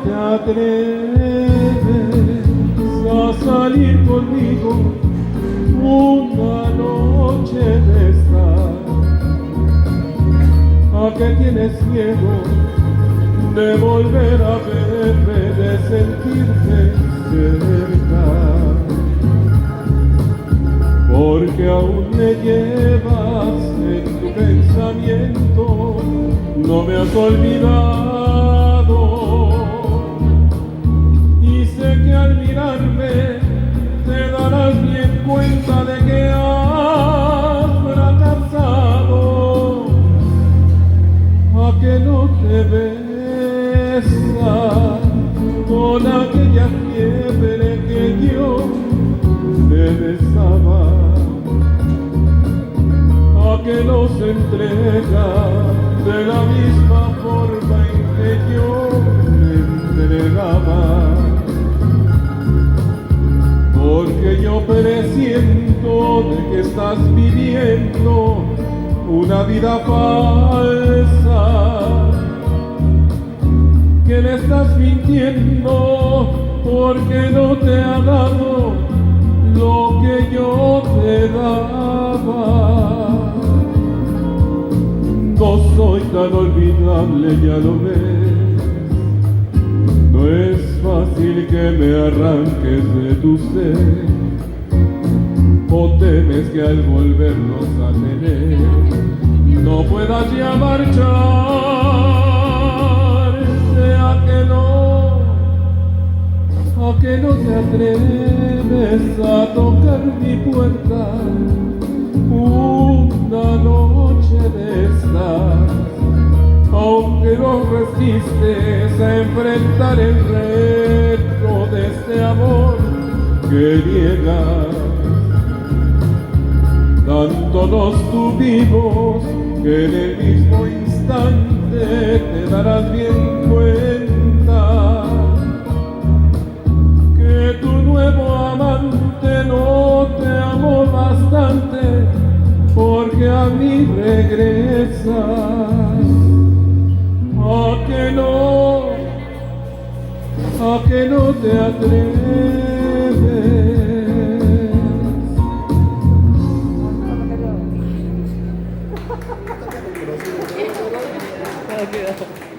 te atreves a salir conmigo una noche de estas? ¿A qué tienes miedo de volver a verme, de sentirte cerca? Porque aún me llevas en tu pensamiento, no me has olvidado. Y sé que al mirarme te darás bien cuenta de que has fracasado. ¿A que no te besas con aquella fiebre que yo te besaba? ¿A que no se entrega de la misma forma en que yo me entregaba? Porque yo presiento de que estás viviendo una vida falsa, que le estás mintiendo porque no te ha dado lo que yo te daba. No soy tan olvidable, ya lo ves. No es fácil que me arranques de tu ser. ¿O temes que al volvernos a tener no puedas ya marcharte? ¿A que no te atreves a tocar mi puerta una noche de estas? Aunque no resistes a enfrentar el reto de este amor que niegas. Tanto nos tuvimos que en el mismo instante te darás bien cuenta que tu nuevo amante no te amó bastante, porque a mí regresas. ¿A que no te atreves? Okay.